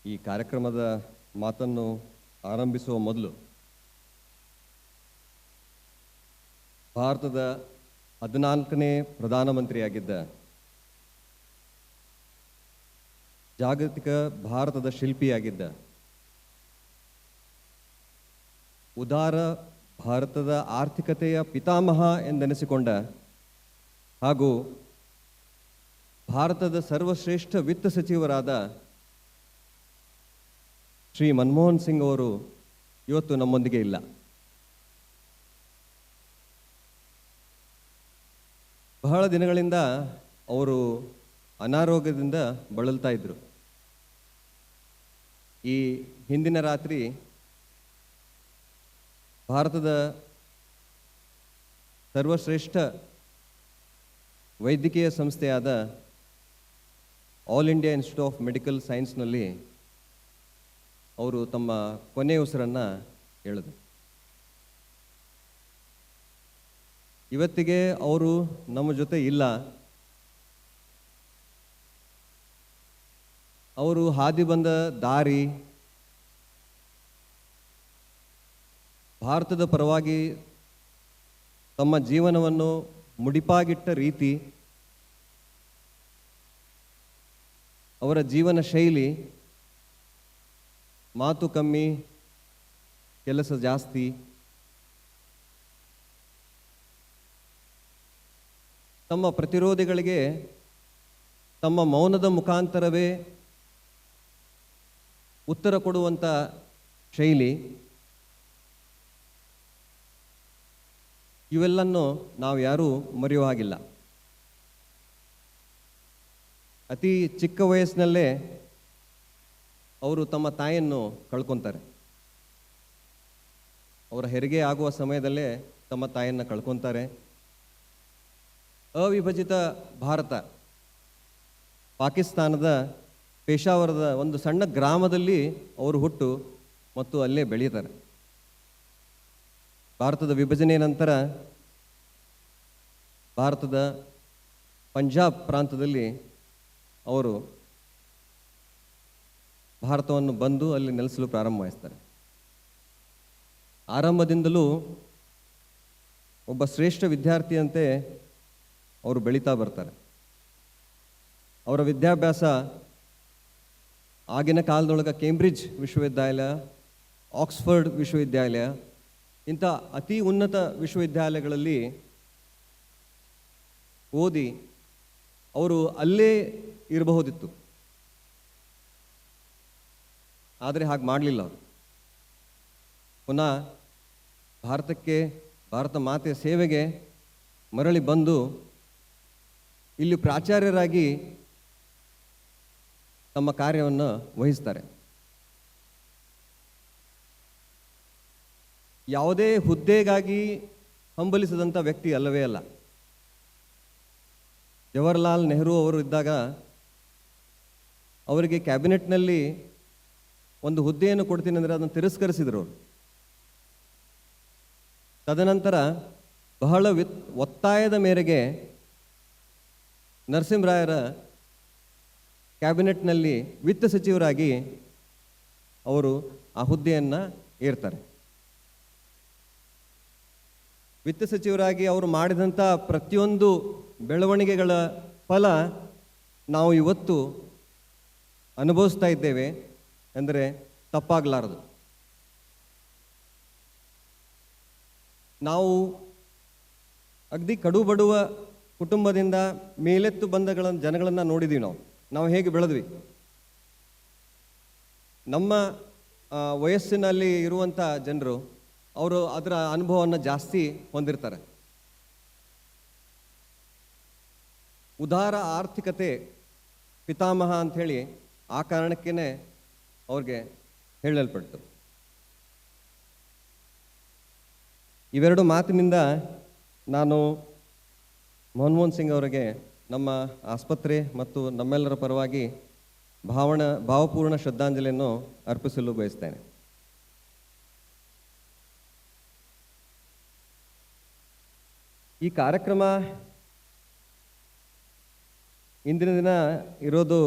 ಈ ಕಾರ್ಯಕ್ರಮದ ಮಾತನ್ನು ಆರಂಭಿಸುವ ಮೊದಲು ಭಾರತದ 14ನೇ ಪ್ರಧಾನಮಂತ್ರಿಯಾಗಿದ್ದ ಜಾಗತಿಕ ಭಾರತದ ಶಿಲ್ಪಿಯಾಗಿದ್ದ ಉದಾರ ಭಾರತದ ಆರ್ಥಿಕತೆಯ ಪಿತಾಮಹ ಎಂದೆನಿಸಿಕೊಂಡ ಹಾಗೂ ಭಾರತದ ಸರ್ವಶ್ರೇಷ್ಠ ವಿತ್ತ ಸಚಿವರಾದ ಶ್ರೀ ಮನಮೋಹನ್ ಸಿಂಗ್ ಅವರು ಇವತ್ತು ನಮ್ಮೊಂದಿಗೆ ಇಲ್ಲ. ಬಹಳ ದಿನಗಳಿಂದ ಅವರು ಅನಾರೋಗ್ಯದಿಂದ ಬಳಲ್ತಾ ಇದ್ರು. ಈ ಹಿಂದಿನ ರಾತ್ರಿ ಭಾರತದ ಸರ್ವಶ್ರೇಷ್ಠ ವೈದ್ಯಕೀಯ ಸಂಸ್ಥೆಯಾದ All India Institute of Medical ಸೈನ್ಸ್ನಲ್ಲಿ ಅವರು ತಮ್ಮ ಕೊನೆಯ ಉಸಿರನ್ನು ಹೇಳಿದರು. ಇವತ್ತಿಗೆ ಅವರು ನಮ್ಮ ಜೊತೆ ಇಲ್ಲ. ಅವರು ಹಾದಿ ಬಂದ ದಾರಿ, ಭಾರತದ ಪರವಾಗಿ ತಮ್ಮ ಜೀವನವನ್ನು ಮುಡಿಪಾಗಿಟ್ಟ ರೀತಿ, ಅವರ ಜೀವನ ಶೈಲಿ, ಮಾತು ಕಮ್ಮಿ ಕೆಲಸ ಜಾಸ್ತಿ, ತಮ್ಮ ಪ್ರತಿರೋಧಿಗಳಿಗೆ ತಮ್ಮ ಮೌನದ ಮುಖಾಂತರವೇ ಉತ್ತರ ಕೊಡುವಂಥ ಶೈಲಿ, ಇವೆಲ್ಲನ್ನು ನಾವು ಯಾರೂ ಮರೆಯುವ ಹಾಗಿಲ್ಲ. ಅತಿ ಚಿಕ್ಕ ವಯಸ್ಸಿನಲ್ಲೇ ಅವರು ತಮ್ಮ ತಾಯಿಯನ್ನು ಕಳ್ಕೊತಾರೆ. ಅವರ ಹೆರಿಗೆ ಆಗುವ ಸಮಯದಲ್ಲೇ ತಮ್ಮ ತಾಯಿಯನ್ನು ಕಳ್ಕೊತಾರೆ. ಅವಿಭಜಿತ ಭಾರತ, ಪಾಕಿಸ್ತಾನದ ಪೇಶಾವರದ ಒಂದು ಸಣ್ಣ ಗ್ರಾಮದಲ್ಲಿ ಅವರು ಹುಟ್ಟು ಮತ್ತು ಅಲ್ಲೇ ಬೆಳೀತಾರೆ. ಭಾರತದ ವಿಭಜನೆಯ ನಂತರ ಭಾರತದ ಪಂಜಾಬ್ ಪ್ರಾಂತದಲ್ಲಿ ಅವರು ಭಾರತವನ್ನು ಬಂದು ಅಲ್ಲಿ ನೆಲೆಸಲು ಪ್ರಾರಂಭಿಸ್ತಾರೆ. ಆರಂಭದಿಂದಲೂ ಒಬ್ಬ ಶ್ರೇಷ್ಠ ವಿದ್ಯಾರ್ಥಿಯಂತೆ ಅವರು ಬೆಳೀತಾ ಬರ್ತಾರೆ. ಅವರ ವಿದ್ಯಾಭ್ಯಾಸ ಆಗಿನ ಕಾಲದೊಳಗೆ ಕೇಂಬ್ರಿಡ್ಜ್ ವಿಶ್ವವಿದ್ಯಾಲಯ, ಆಕ್ಸ್ಫರ್ಡ್ ವಿಶ್ವವಿದ್ಯಾಲಯ, ಇಂಥ ಅತಿ ಉನ್ನತ ವಿಶ್ವವಿದ್ಯಾಲಯಗಳಲ್ಲಿ ಓದಿ ಅವರು ಅಲ್ಲೇ ಇರಬಹುದಿತ್ತು. ಆದರೆ ಹಾಗೆ ಮಾಡಲಿಲ್ಲ. ಅವರು ಪುನಃ ಭಾರತಕ್ಕೆ, ಭಾರತ ಮಾತೆಯ ಸೇವೆಗೆ ಮರಳಿ ಬಂದು ಇಲ್ಲಿ ಪ್ರಾಚಾರ್ಯರಾಗಿ ತಮ್ಮ ಕಾರ್ಯವನ್ನು ವಹಿಸ್ತಾರೆ. ಯಾವುದೇ ಹುದ್ದೆಗಾಗಿ ಹಂಬಲಿಸಿದಂಥ ವ್ಯಕ್ತಿ ಅಲ್ಲವೇ ಅಲ್ಲ. ಜವಾಹರ್ಲಾಲ್ ನೆಹರು ಅವರು ಇದ್ದಾಗ ಅವರಿಗೆ ಕ್ಯಾಬಿನೆಟ್ನಲ್ಲಿ ಒಂದು ಹುದ್ದೆಯನ್ನು ಕೊಡ್ತೀನಿ ಅಂದರೆ ಅದನ್ನು ತಿರಸ್ಕರಿಸಿದರು ಅವರು. ತದನಂತರ ಬಹಳ ಒತ್ತಾಯದ ಮೇರೆಗೆ ನರಸಿಂಹರಾಯರ ಕ್ಯಾಬಿನೆಟ್ನಲ್ಲಿ ವಿತ್ತ ಸಚಿವರಾಗಿ ಅವರು ಆ ಹುದ್ದೆಯನ್ನು ಏರ್ತಾರೆ. ವಿತ್ತ ಸಚಿವರಾಗಿ ಅವರು ಮಾಡಿದಂಥ ಪ್ರತಿಯೊಂದು ಬೆಳವಣಿಗೆಗಳ ಫಲ ನಾವು ಇವತ್ತು ಅನುಭವಿಸ್ತಾ ಇದ್ದೇವೆ ಅಂದರೆ ತಪ್ಪಾಗಲಾರದು. ನಾವು ಅಗದಿ ಕಡುಬಡುವ ಕುಟುಂಬದಿಂದ ಮೇಲೆತ್ತು ಬಂದ ಜನಗಳನ್ನು ನೋಡಿದ್ದೀವಿ. ನಾವು ಹೇಗೆ ಬೆಳೆದ್ವಿ. ನಮ್ಮ ವಯಸ್ಸಿನಲ್ಲಿ ಇರುವಂಥ ಜನರು ಅವರು ಅದರ ಅನುಭವವನ್ನು ಜಾಸ್ತಿ ಹೊಂದಿರ್ತಾರೆ. ಉದಾರ ಆರ್ಥಿಕತೆ ಪಿತಾಮಹ ಅಂಥೇಳಿ ಆ ಕಾರಣಕ್ಕೇ ಅವ್ರಿಗೆ ಹೇಳಲ್ಪಡ್ತು. ಇವೆರಡು ಮಾತಿನಿಂದ ನಾನು ಮನಮೋಹನ್ ಸಿಂಗ್ ಅವರಿಗೆ ನಮ್ಮ ಆಸ್ಪತ್ರೆ ಮತ್ತು ನಮ್ಮೆಲ್ಲರ ಪರವಾಗಿ ಭಾವಪೂರ್ಣ ಶ್ರದ್ಧಾಂಜಲಿಯನ್ನು ಅರ್ಪಿಸಲು ಬಯಸ್ತೇನೆ. ಈ ಕಾರ್ಯಕ್ರಮ ಇಂದಿನ ದಿನ ಇರೋದು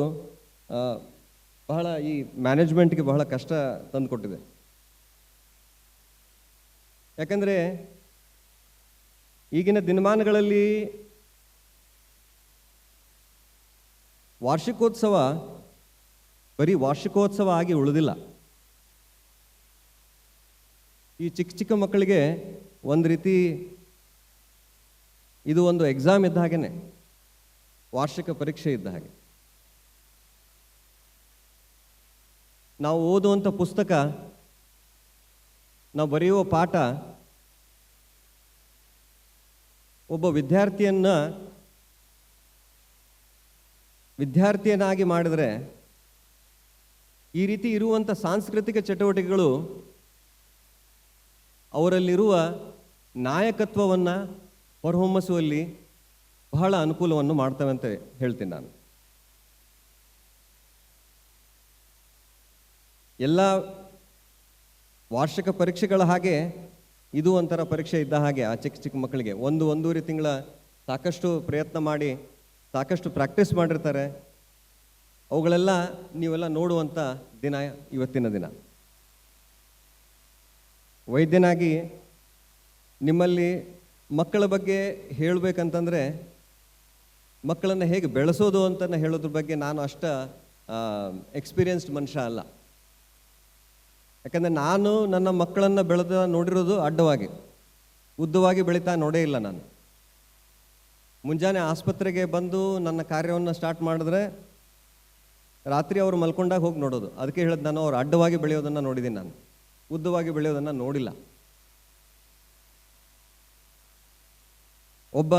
ಬಹಳ ಈ ಮ್ಯಾನೇಜ್ಮೆಂಟ್ಗೆ ಬಹಳ ಕಷ್ಟ ತಂದುಕೊಟ್ಟಿದೆ. ಯಾಕಂದರೆ ಈಗಿನ ದಿನಮಾನಗಳಲ್ಲಿ ವಾರ್ಷಿಕೋತ್ಸವ ಬರೀ ವಾರ್ಷಿಕೋತ್ಸವ ಆಗಿ ಉಳಿದಿಲ್ಲ. ಈ ಚಿಕ್ಕ ಚಿಕ್ಕ ಮಕ್ಕಳಿಗೆ ಒಂದು ರೀತಿ ಇದು ಒಂದು ಎಕ್ಸಾಮ್ ಇದ್ದ ಹಾಗೇನೆ, ವಾರ್ಷಿಕ ಪರೀಕ್ಷೆ ಇದ್ದ ಹಾಗೆ. ನಾವು ಓದುವಂಥ ಪುಸ್ತಕ, ನಾವು ಬರೆಯುವ ಪಾಠ ಒಬ್ಬ ವಿದ್ಯಾರ್ಥಿಯನ್ನಾಗಿ ಮಾಡಿದರೆ, ಈ ರೀತಿ ಇರುವಂಥ ಸಾಂಸ್ಕೃತಿಕ ಚಟುವಟಿಕೆಗಳು ಅವರಲ್ಲಿರುವ ನಾಯಕತ್ವವನ್ನು ಹೊರಹೊಮ್ಮಿಸುವಲ್ಲಿ ಬಹಳ ಅನುಕೂಲವನ್ನು ಮಾಡ್ತವೆ ಅಂತ ಹೇಳ್ತೀನಿ ನಾನು. ಎಲ್ಲ ವಾರ್ಷಿಕ ಪರೀಕ್ಷೆಗಳ ಹಾಗೆ ಇದು ಒಂಥರ ಪರೀಕ್ಷೆ ಇದ್ದ ಹಾಗೆ ಆ ಚಿಕ್ಕ ಚಿಕ್ಕ ಮಕ್ಕಳಿಗೆ. ಒಂದೂವರೆ ತಿಂಗಳ ಸಾಕಷ್ಟು ಪ್ರಯತ್ನ ಮಾಡಿ ಸಾಕಷ್ಟು ಪ್ರಾಕ್ಟೀಸ್ ಮಾಡಿರ್ತಾರೆ. ಅವುಗಳೆಲ್ಲ ನೀವೆಲ್ಲ ನೋಡುವಂಥ ದಿನ ಇವತ್ತಿನ ದಿನ. ವೈದ್ಯನಾಗಿ ನಿಮ್ಮಲ್ಲಿ ಮಕ್ಕಳ ಬಗ್ಗೆ ಹೇಳಬೇಕಂತಂದರೆ, ಮಕ್ಕಳನ್ನು ಹೇಗೆ ಬೆಳೆಸೋದು ಅಂತ ಹೇಳೋದ್ರ ಬಗ್ಗೆ ನಾನು ಅಷ್ಟು ಎಕ್ಸ್ಪೀರಿಯನ್ಸ್ಡ್ ಮನುಷ್ಯ ಅಲ್ಲ. ಯಾಕಂದರೆ ನಾನು ನನ್ನ ಮಕ್ಕಳನ್ನು ನೋಡಿರೋದು ಅಡ್ಡವಾಗಿ, ಉದ್ದವಾಗಿ ಬೆಳೀತಾ ನೋಡೇ ಇಲ್ಲ ನಾನು. ಮುಂಜಾನೆ ಆಸ್ಪತ್ರೆಗೆ ಬಂದು ನನ್ನ ಕಾರ್ಯವನ್ನು ಸ್ಟಾರ್ಟ್ ಮಾಡಿದ್ರೆ ರಾತ್ರಿ ಅವರು ಮಲ್ಕೊಂಡಾಗ ಹೋಗಿ ನೋಡೋದು. ಅದಕ್ಕೆ ಹೇಳಿದ್ ನಾನು, ಅವ್ರು ಅಡ್ಡವಾಗಿ ಬೆಳೆಯೋದನ್ನು ನೋಡಿದ್ದೀನಿ, ನಾನು ಉದ್ದವಾಗಿ ಬೆಳೆಯೋದನ್ನು ನೋಡಿಲ್ಲ. ಒಬ್ಬ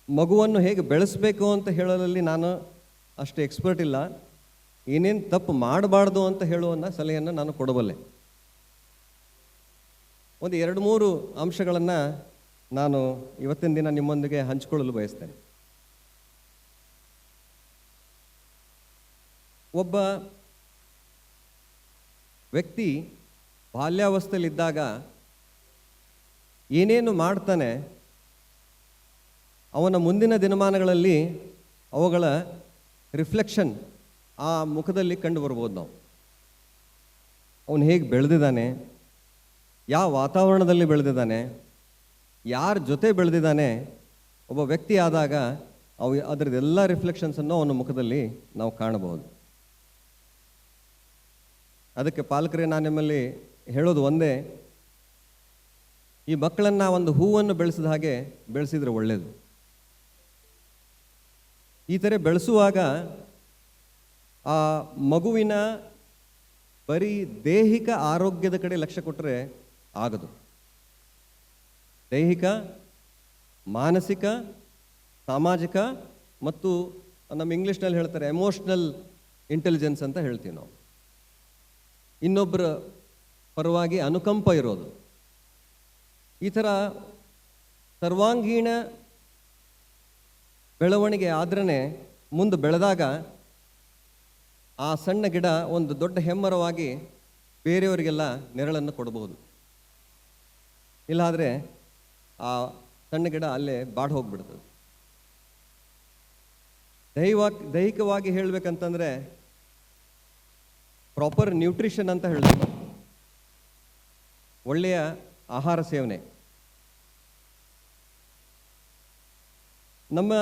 ಮಗುವನ್ನು ಹೇಗೆ ಬೆಳೆಸಬೇಕು ಅಂತ ಹೇಳೋದ್ರಲ್ಲಿ ನಾನು ಅಷ್ಟು ಎಕ್ಸ್ಪರ್ಟ್ ಇಲ್ಲ. ಏನೇನು ತಪ್ಪು ಮಾಡಬಾರ್ದು ಅಂತ ಹೇಳುವ ಸಲಹೆಯನ್ನು ನಾನು ಕೊಡಬಲ್ಲೆ. ಒಂದು 2-3 ಅಂಶಗಳನ್ನು ನಾನು ಇವತ್ತಿನ ದಿನ ನಿಮ್ಮೊಂದಿಗೆ ಹಂಚಿಕೊಳ್ಳಲು ಬಯಸ್ತೇನೆ. ಒಬ್ಬ ವ್ಯಕ್ತಿ ಬಾಲ್ಯಾವಸ್ಥೆಯಲ್ಲಿದ್ದಾಗ ಏನೇನು ಮಾಡ್ತಾನೆ, ಅವನ ಮುಂದಿನ ದಿನಮಾನಗಳಲ್ಲಿ ಅವುಗಳ ರಿಫ್ಲೆಕ್ಷನ್ ಆ ಮುಖದಲ್ಲಿ ಕಂಡು ಬರ್ಬೋದು. ನಾವು ಅವನು ಹೇಗೆ ಬೆಳೆದಿದ್ದಾನೆ, ಯಾವ ವಾತಾವರಣದಲ್ಲಿ ಬೆಳೆದಿದ್ದಾನೆ, ಯಾರ ಜೊತೆ ಬೆಳೆದಿದ್ದಾನೆ, ಒಬ್ಬ ವ್ಯಕ್ತಿ ಆದಾಗ ಅದರದ್ದೆಲ್ಲ ರಿಫ್ಲೆಕ್ಷನ್ಸನ್ನು ಅವನ ಮುಖದಲ್ಲಿ ನಾವು ಕಾಣಬಹುದು. ಅದಕ್ಕೆ ಪಾಲಕರೇ ನಾನು ನಿಮ್ಮಲ್ಲಿ ಹೇಳೋದು ಒಂದೇ, ಈ ಮಕ್ಕಳನ್ನು ಒಂದು ಹೂವನ್ನು ಬೆಳೆಸಿದ ಹಾಗೆ ಬೆಳೆಸಿದರೆ ಒಳ್ಳೆಯದು. ಈ ಥರ ಬೆಳೆಸುವಾಗ ಆ ಮಗುವಿನ ಬರೀ ದೈಹಿಕ ಆರೋಗ್ಯದ ಕಡೆ ಲಕ್ಷ್ಯ ಕೊಟ್ಟರೆ ಆಗದು. ದೈಹಿಕ, ಮಾನಸಿಕ, ಸಾಮಾಜಿಕ ಮತ್ತು ನಮ್ಮ ಇಂಗ್ಲೀಷ್ನಲ್ಲಿ ಹೇಳ್ತಾರೆ ಎಮೋಷ್ನಲ್ ಇಂಟೆಲಿಜೆನ್ಸ್ ಅಂತ ಹೇಳ್ತೀವಿ ನಾವು. ಇನ್ನೊಬ್ಬರ ಪರವಾಗಿ ಅನುಕಂಪ ಇರೋದು. ಈ ಥರ ಸರ್ವಾಂಗೀಣ ಬೆಳವಣಿಗೆ ಆದ್ರೇ ಮುಂದೆ ಬೆಳೆದಾಗ ಆ ಸಣ್ಣ ಗಿಡ ಒಂದು ದೊಡ್ಡ ಹೆಮ್ಮರವಾಗಿ ಬೇರೆಯವರಿಗೆಲ್ಲ ನೆರಳನ್ನು ಕೊಡಬಹುದು. ಇಲ್ಲಾದರೆ ಆ ಸಣ್ಣ ಗಿಡ ಅಲ್ಲೇ ಬಾಡ್ ಹೋಗ್ಬಿಡ್ತದೆ. ದೈಹಿಕವಾಗಿ ಹೇಳಬೇಕಂತಂದರೆ ಪ್ರಾಪರ್ ನ್ಯೂಟ್ರಿಷನ್ ಅಂತ ಹೇಳ್ತೀವಿ, ಒಳ್ಳೆಯ ಆಹಾರ ಸೇವನೆ. ನಮ್ಮ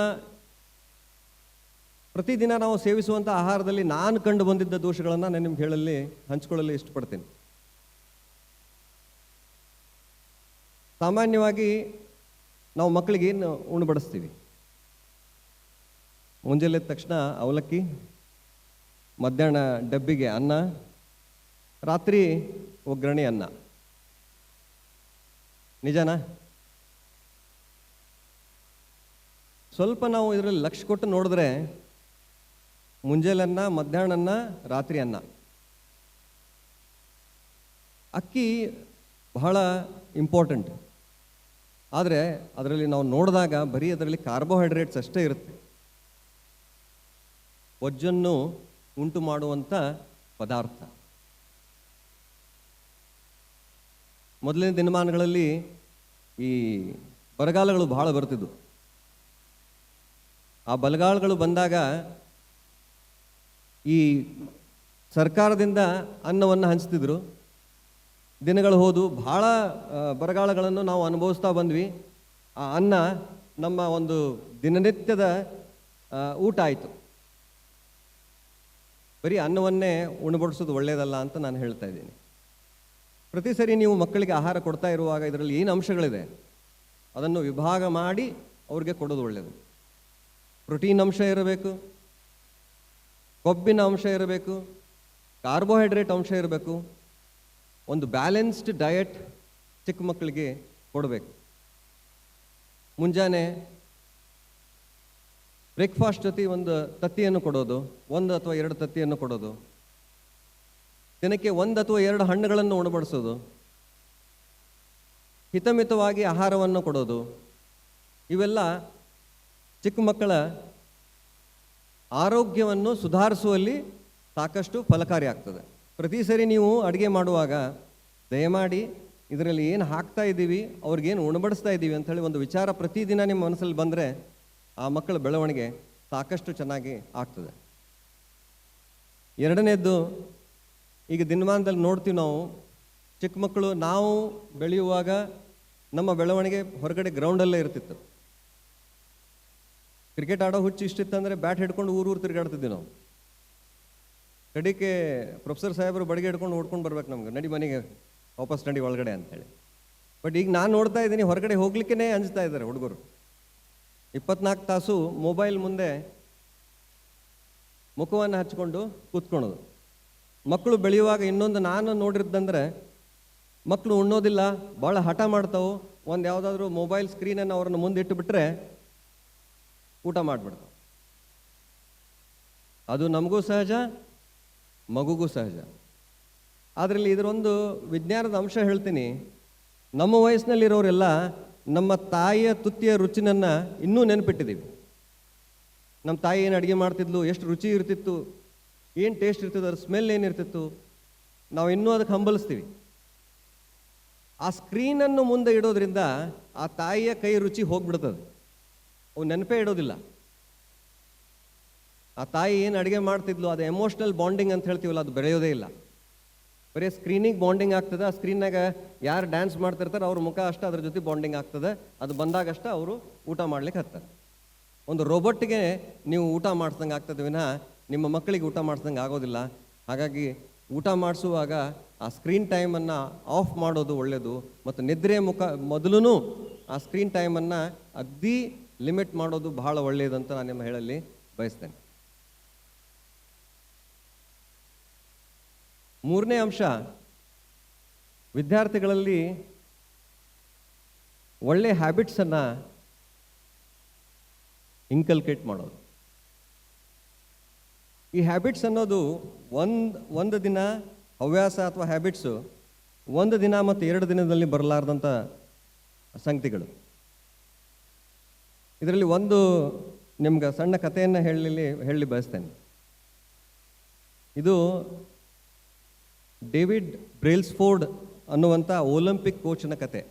ಪ್ರತಿದಿನ ನಾವು ಸೇವಿಸುವಂಥ ಆಹಾರದಲ್ಲಿ ನಾನು ಕಂಡು ಬಂದಿದ್ದ ದೋಷಗಳನ್ನು ನಾನು ನಿಮ್ಗೆ ಹಂಚಿಕೊಳ್ಳಲು ಇಷ್ಟಪಡ್ತೀನಿ. ಸಾಮಾನ್ಯವಾಗಿ ನಾವು ಮಕ್ಕಳಿಗೆ ಏನು ಉಣಬಡಿಸ್ತೀವಿ? ಮುಂಜಾನೆ ಎದ್ದ ತಕ್ಷಣ ಅವಲಕ್ಕಿ, ಮಧ್ಯಾಹ್ನ ಡಬ್ಬಿಗೆ ಅನ್ನ, ರಾತ್ರಿ ಒಗ್ಗರಣೆ ಅನ್ನ. ನಿಜನಾ? ಸ್ವಲ್ಪ ನಾವು ಇದರಲ್ಲಿ ಲಕ್ಷ್ಯ ಕೊಟ್ಟು ನೋಡಿದ್ರೆ ಮುಂಜಾನೆ ಅನ್ನ, ಮಧ್ಯಾಹ್ನ ಅನ್ನ, ರಾತ್ರಿ ಅನ್ನ. ಅಕ್ಕಿ ಬಹಳ ಇಂಪಾರ್ಟೆಂಟ್. ಆದರೆ ಅದರಲ್ಲಿ ನಾವು ನೋಡಿದಾಗ ಬರೀ ಅದರಲ್ಲಿ ಕಾರ್ಬೋಹೈಡ್ರೇಟ್ಸ್ ಅಷ್ಟೇ ಇರುತ್ತೆ. ಬೊಜ್ಜನ್ನು ಉಂಟು ಮಾಡುವಂಥ ಪದಾರ್ಥ. ಮೊದಲಿನ ದಿನಮಾನಗಳಲ್ಲಿ ಈ ಬರಗಾಲಗಳು ಬಹಳ ಬರ್ತಿದ್ವು. ಆ ಬರಗಾಲಗಳು ಬಂದಾಗ ಈ ಸರ್ಕಾರದಿಂದ ಅನ್ನವನ್ನು ಹಂಚ್ತಿದ್ರು. ದಿನಗಳು ಹೋದು ಭಾಳ ಬರಗಾಲಗಳನ್ನು ನಾವು ಅನುಭವಿಸ್ತಾ ಬಂದ್ವಿ. ಆ ಅನ್ನ ನಮ್ಮ ಒಂದು ದಿನನಿತ್ಯದ ಊಟ ಆಯಿತು. ಬರೀ ಅನ್ನವನ್ನೇ ಉಣಬಡಿಸೋದು ಒಳ್ಳೆಯದಲ್ಲ ಅಂತ ನಾನು ಹೇಳ್ತಾ ಇದ್ದೀನಿ. ಪ್ರತಿ ಸರಿ ನೀವು ಮಕ್ಕಳಿಗೆ ಆಹಾರ ಕೊಡ್ತಾ ಇರುವಾಗ ಇದರಲ್ಲಿ ಏನು ಅಂಶಗಳಿದೆ ಅದನ್ನು ವಿಭಾಗ ಮಾಡಿ ಅವ್ರಿಗೆ ಕೊಡೋದು ಒಳ್ಳೆಯದು. ಪ್ರೋಟೀನ್ ಅಂಶ ಇರಬೇಕು, ಕೊಬ್ಬಿನ ಅಂಶ ಇರಬೇಕು, ಕಾರ್ಬೋಹೈಡ್ರೇಟ್ ಅಂಶ ಇರಬೇಕು. ಒಂದು ಬ್ಯಾಲೆನ್ಸ್ಡ್ ಡಯಟ್ ಚಿಕ್ಕ ಮಕ್ಕಳಿಗೆ ಕೊಡಬೇಕು. ಮುಂಜಾನೆ ಬ್ರೇಕ್ಫಾಸ್ಟ್ ಜೊತೆ ಒಂದು ತತ್ತಿಯನ್ನು ಕೊಡೋದು, 1 ಅಥವಾ 2 ತತ್ತಿಯನ್ನು ಕೊಡೋದು, ದಿನಕ್ಕೆ 1 ಅಥವಾ 2 ಹಣ್ಣುಗಳನ್ನು ಉಣಬಡಿಸೋದು, ಹಿತಮಿತವಾಗಿ ಆಹಾರವನ್ನು ಕೊಡೋದು, ಇವೆಲ್ಲ ಚಿಕ್ಕ ಮಕ್ಕಳ ಆರೋಗ್ಯವನ್ನು ಸುಧಾರಿಸುವಲ್ಲಿ ಸಾಕಷ್ಟು ಫಲಕಾರಿ ಆಗ್ತದೆ. ಪ್ರತಿ ಸರಿ ನೀವು ಅಡುಗೆ ಮಾಡುವಾಗ ದಯಮಾಡಿ ಇದರಲ್ಲಿ ಏನು ಹಾಕ್ತಾ ಇದ್ದೀವಿ, ಅವ್ರಿಗೇನು ಉಣಬಡಿಸ್ತಾ ಇದ್ದೀವಿ ಅಂಥೇಳಿ ಒಂದು ವಿಚಾರ ಪ್ರತಿದಿನ ನಿಮ್ಮ ಮನಸ್ಸಲ್ಲಿ ಬಂದರೆ ಆ ಮಕ್ಕಳ ಬೆಳವಣಿಗೆ ಸಾಕಷ್ಟು ಚೆನ್ನಾಗಿ ಆಗ್ತದೆ. ಎರಡನೇದ್ದು, ಈಗ ದಿನಮಾನದಲ್ಲಿ ನೋಡ್ತೀವಿ ನಾವು, ಚಿಕ್ಕ ಮಕ್ಕಳು ನಾವು ಬೆಳೆಯುವಾಗ ನಮ್ಮ ಬೆಳವಣಿಗೆ ಹೊರಗಡೆ ಗ್ರೌಂಡಲ್ಲೇ ಇರ್ತಿತ್ತು. ಕ್ರಿಕೆಟ್ ಆಡೋ ಹುಚ್ಚು ಇಷ್ಟಿತ್ತಂದರೆ ಬ್ಯಾಟ್ ಹಿಡ್ಕೊಂಡು ಊರು ತಿರುಗಾಡ್ತಿದ್ವಿ ನಾವು. ಕಡಿಕೆ ಪ್ರೊಫೆಸರ್ ಸಾಹೇಬರು ಬಡಿಗೆ ಹಿಡ್ಕೊಂಡು ಓಡ್ಕೊಂಡು ಬರ್ಬೇಕು ನಮ್ಗೆ, ನಡಿ ಮನೆಗೆ ವಾಪಸ್ ನಡಿ ಒಳಗಡೆ ಅಂತೇಳಿ. ಬಟ್ ಈಗ ನಾನು ನೋಡ್ತಾ ಇದ್ದೀನಿ ಹೊರಗಡೆ ಹೋಗ್ಲಿಕ್ಕೇ ಅಂಜ್ತಾ ಇದ್ದಾರೆ ಹುಡುಗರು. 24 ತಾಸು ಮೊಬೈಲ್ ಮುಂದೆ ಮುಖವನ್ನು ಹಚ್ಕೊಂಡು ಕೂತ್ಕೊಳ್ಳೋದು. ಮಕ್ಕಳು ಬೆಳೆಯುವಾಗ ಇನ್ನೊಂದು ನಾನು ನೋಡಿರ್ದಂದ್ರೆ, ಮಕ್ಕಳು ಉಣ್ಣೋದಿಲ್ಲ, ಭಾಳ ಹಠ ಮಾಡ್ತಾವೆ. ಒಂದು ಯಾವುದಾದ್ರೂ ಮೊಬೈಲ್ ಸ್ಕ್ರೀನನ್ನು ಅವ್ರನ್ನ ಮುಂದೆ ಇಟ್ಟುಬಿಟ್ರೆ ಊಟ ಮಾಡಿಬಿಡ್ತಾವೆ. ಅದು ನಮಗೂ ಸಹಜ, ಮಗುಗೂ ಸಹಜ. ಅದರಲ್ಲಿ ಇದರೊಂದು ವಿಜ್ಞಾನದ ಅಂಶ ಹೇಳ್ತೀನಿ. ನಮ್ಮ ವಯಸ್ಸಿನಲ್ಲಿರೋರೆಲ್ಲ ನಮ್ಮ ತಾಯಿಯ ತುತ್ತಿಯ ರುಚಿನನ್ನು ಇನ್ನೂ ನೆನಪಿಟ್ಟಿದ್ದೀವಿ. ನಮ್ಮ ತಾಯಿ ಏನು ಅಡುಗೆ ಮಾಡ್ತಿದ್ಲು, ಎಷ್ಟು ರುಚಿ ಇರ್ತಿತ್ತು, ಏನು ಟೇಸ್ಟ್ ಇರ್ತಿತ್ತು, ಅದ್ರ ಸ್ಮೆಲ್ ಏನಿರ್ತಿತ್ತು, ನಾವು ಇನ್ನೂ ಅದಕ್ಕೆ ಹಂಬಲಿಸ್ತೀವಿ. ಆ ಸ್ಕ್ರೀನನ್ನು ಮುಂದೆ ಇಡೋದ್ರಿಂದ ಆ ತಾಯಿಯ ಕೈ ರುಚಿ ಹೋಗ್ಬಿಡ್ತದೆ, ಅವು ನೆನಪೇ ಇಡೋದಿಲ್ಲ. ಆ ತಾಯಿ ಏನು ಅಡುಗೆ ಮಾಡ್ತಿದ್ಲು, ಅದು ಎಮೋಷ್ನಲ್ ಬಾಂಡಿಂಗ್ ಅಂತ ಹೇಳ್ತೀವಲ್ಲ, ಅದು ಬೆಳೆಯೋದೇ ಇಲ್ಲ. ಬರೀ ಸ್ಕ್ರೀನಿಗೆ ಬಾಂಡಿಂಗ್ ಆಗ್ತದೆ. ಆ ಸ್ಕ್ರೀನ್ನಾಗ ಯಾರು ಡ್ಯಾನ್ಸ್ ಮಾಡ್ತಿರ್ತಾರೆ ಅವ್ರ ಮುಖ ಅಷ್ಟೇ ಅದ್ರ ಜೊತೆ ಬಾಂಡಿಂಗ್ ಆಗ್ತದೆ. ಅದು ಬಂದಾಗಷ್ಟೇ ಅವರು ಊಟ ಮಾಡ್ಲಿಕ್ಕೆ ಹತ್ತಾರೆ. ಒಂದು ರೋಬೋಟ್ಗೆ ನೀವು ಊಟ ಮಾಡಿಸ್ದಂಗೆ ಆಗ್ತದೆ ವಿನಃ ನಿಮ್ಮ ಮಕ್ಕಳಿಗೆ ಊಟ ಮಾಡಿಸ್ದಂಗೆ ಆಗೋದಿಲ್ಲ. ಹಾಗಾಗಿ ಊಟ ಮಾಡಿಸುವಾಗ ಆ ಸ್ಕ್ರೀನ್ ಟೈಮನ್ನು ಆಫ್ ಮಾಡೋದು ಒಳ್ಳೆಯದು. ಮತ್ತು ನಿದ್ರೆ ಮೊದಲು ಆ ಸ್ಕ್ರೀನ್ ಟೈಮನ್ನು ಅಗ್ದಿ ಲಿಮಿಟ್ ಮಾಡೋದು ಬಹಳ ಒಳ್ಳೆಯದು ಅಂತ ನಾನು ನಿಮ್ಮ ಹೇಳಲ್ಲಿ ಬಯಸ್ತೇನೆ. ಮೂರನೇ ಅಂಶ, ವಿದ್ಯಾರ್ಥಿಗಳಲ್ಲಿ ಒಳ್ಳೆ ಹ್ಯಾಬಿಟ್ಸನ್ನು ಇನ್ಕಲ್ಕೇಟ್ ಮಾಡೋದು. ಈ ಹ್ಯಾಬಿಟ್ಸ್ ಅನ್ನೋದು ಒಂದು ದಿನ ಹವ್ಯಾಸ ಅಥವಾ ಹ್ಯಾಬಿಟ್ಸು 1 ದಿನ ಮತ್ತು 2 ದಿನದಲ್ಲಿ ಬರಲಾರ್ದಂಥ ಸಂಗತಿಗಳು. ಇದರಲ್ಲಿ ಒಂದು ನಿಮ್ಗೆ ಸಣ್ಣ ಕಥೆಯನ್ನು ಹೇಳಿ ಬಯಸ್ತೇನೆ. ಇದು ಡೇವಿಡ್ ಬ್ರೇಲ್ಸ್ಫೋರ್ಡ್ ಅನ್ನುವಂಥ ಒಲಿಂಪಿಕ್ ಕೋಚ್ನ ಕತೆ.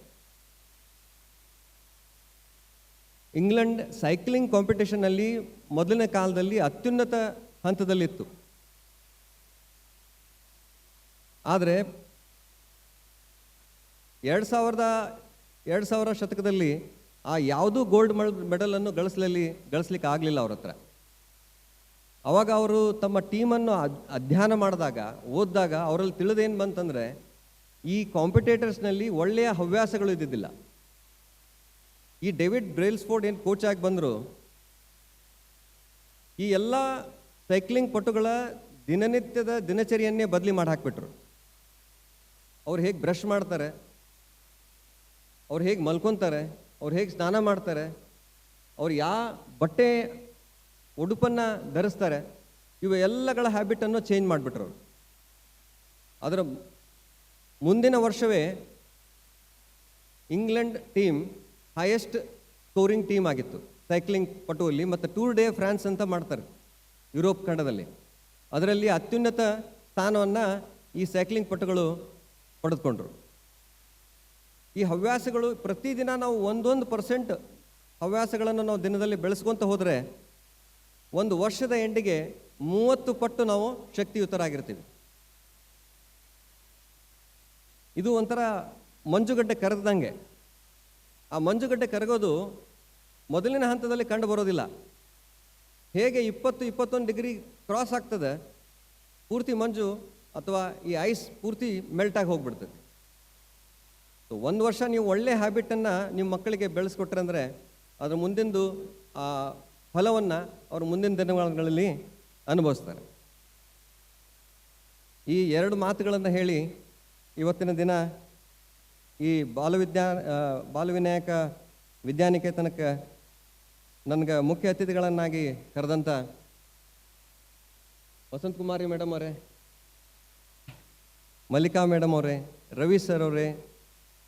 ಇಂಗ್ಲೆಂಡ್ ಸೈಕ್ಲಿಂಗ್ ಕಾಂಪಿಟೇಷನ್ನಲ್ಲಿ ಮೊದಲನೇ ಕಾಲದಲ್ಲಿ ಅತ್ಯುನ್ನತ ಹಂತದಲ್ಲಿತ್ತು. ಆದರೆ 2000 ಶತಕದಲ್ಲಿ ಆ ಯಾವುದೂ ಗೋಲ್ಡ್ ಮೆಡಲನ್ನು ಗಳಿಸ್ಲಿಕ್ಕೆ ಆಗಲಿಲ್ಲ ಅವ್ರ ಹತ್ರ. ಅವಾಗ ಅವರು ತಮ್ಮ ಟೀಮನ್ನು ಅಧ್ಯಯನ ಮಾಡಿದಾಗ, ಓದಿದಾಗ ಅವರಲ್ಲಿ ತಿಳಿದೇನು ಬಂತಂದರೆ, ಈ ಕಾಂಪಿಟೇಟರ್ಸ್ನಲ್ಲಿ ಒಳ್ಳೆಯ ಹವ್ಯಾಸಗಳು ಇದ್ದಿದ್ದಿಲ್ಲ. ಈ ಡೇವಿಡ್ ಬ್ರೇಲ್ಸ್ಫೋರ್ಡ್ ಏನು ಕೋಚ್ ಆಗಿ ಬಂದರು, ಈ ಎಲ್ಲ ಸೈಕ್ಲಿಂಗ್ ಪಟುಗಳ ದಿನನಿತ್ಯದ ದಿನಚರಿಯನ್ನೇ ಬದಲಿ ಮಾಡಿ ಹಾಕ್ಬಿಟ್ರು. ಅವ್ರು ಹೇಗೆ ಬ್ರಷ್ ಮಾಡ್ತಾರೆ, ಅವ್ರು ಹೇಗೆ ಮಲ್ಕೊತಾರೆ, ಅವ್ರು ಹೇಗೆ ಸ್ನಾನ ಮಾಡ್ತಾರೆ, ಅವ್ರು ಯಾವ ಬಟ್ಟೆ ಉಡುಪನ್ನು ಧರಿಸ್ತಾರೆ, ಇವು ಎಲ್ಲಗಳ ಹ್ಯಾಬಿಟನ್ನು ಚೇಂಜ್ ಮಾಡಿಬಿಟ್ರು. ಅದರ ಮುಂದಿನ ವರ್ಷವೇ England team highest scoring team ಆಗಿತ್ತು ಸೈಕ್ಲಿಂಗ್ ಪಟುವಲ್ಲಿ. ಮತ್ತು ಟೂರ್ ಡೆ ಫ್ರಾನ್ಸ್ ಅಂತ ಮಾಡ್ತಾರೆ ಯುರೋಪ್ ಖಂಡದಲ್ಲಿ. ಅದರಲ್ಲಿ ಅತ್ಯುನ್ನತ ಸ್ಥಾನವನ್ನು ಈ ಸೈಕ್ಲಿಂಗ್ ಪಟುಗಳು ಪಡೆದುಕೊಂಡ್ರು. ಈ ಹವ್ಯಾಸಗಳು ಪ್ರತಿದಿನ ನಾವು 1% ಹವ್ಯಾಸಗಳನ್ನು ನಾವು ದಿನದಲ್ಲಿ ಬೆಳೆಸ್ಕೊತ ಹೋದರೆ ಒಂದು ವರ್ಷದ ಎಂಡಿಗೆ 30 ಪಟ್ಟು ನಾವು ಶಕ್ತಿಯುತರಾಗಿರ್ತೀವಿ. ಇದು ಒಂಥರ ಮಂಜುಗಡ್ಡೆ ಕರಗ್ದಂಗೆ. ಆ ಮಂಜುಗಡ್ಡೆ ಕರಗೋದು ಮೊದಲಿನ ಹಂತದಲ್ಲಿ ಕಂಡು ಬರೋದಿಲ್ಲ. ಹೇಗೆ 20-21 ಡಿಗ್ರಿ ಕ್ರಾಸ್ ಆಗ್ತದೆ, ಪೂರ್ತಿ ಮಂಜು ಅಥವಾ ಈ ಐಸ್ ಪೂರ್ತಿ ಮೆಲ್ಟಾಗಿ ಹೋಗ್ಬಿಡ್ತದೆ. ಒಂದು ವರ್ಷ ನೀವು ಒಳ್ಳೆ ಹ್ಯಾಬಿಟನ್ನು ನಿಮ್ಮ ಮಕ್ಕಳಿಗೆ ಬೆಳೆಸ್ಕೊಟ್ರೆ ಅಂದರೆ ಅದ್ರ ಮುಂದಿಂದು ಆ ಫಲವನ್ನು ಅವರು ಮುಂದಿನ ದಿನಗಳಲ್ಲಿ ಅನುಭವಿಸ್ತಾರೆ. ಈ 2 ಮಾತುಗಳನ್ನು ಹೇಳಿ ಇವತ್ತಿನ ದಿನ ಈ ಬಾಲವಿನಾಯಕ ವಿದ್ಯಾನಿಕೇತನಕ್ಕೆ ನನಗೆ ಮುಖ್ಯ ಅತಿಥಿಗಳನ್ನಾಗಿ ಕರೆದಂಥ ವಸಂತ್ ಕುಮಾರಿ ಮೇಡಮ್ ಅವರೇ, ಮಲ್ಲಿಕಾ ಮೇಡಮ್ ಅವರೇ, ರವಿ ಸರ್ ಅವರೇ,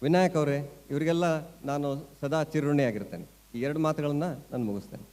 ವಿನಾಯಕ್ ಅವರೇ, ಇವರಿಗೆಲ್ಲ ನಾನು ಸದಾ ಚಿರಋಣಿಯಾಗಿರ್ತೇನೆ. ಈ 2 ಮಾತುಗಳನ್ನು ನಾನು ಮುಗಿಸ್ತೇನೆ.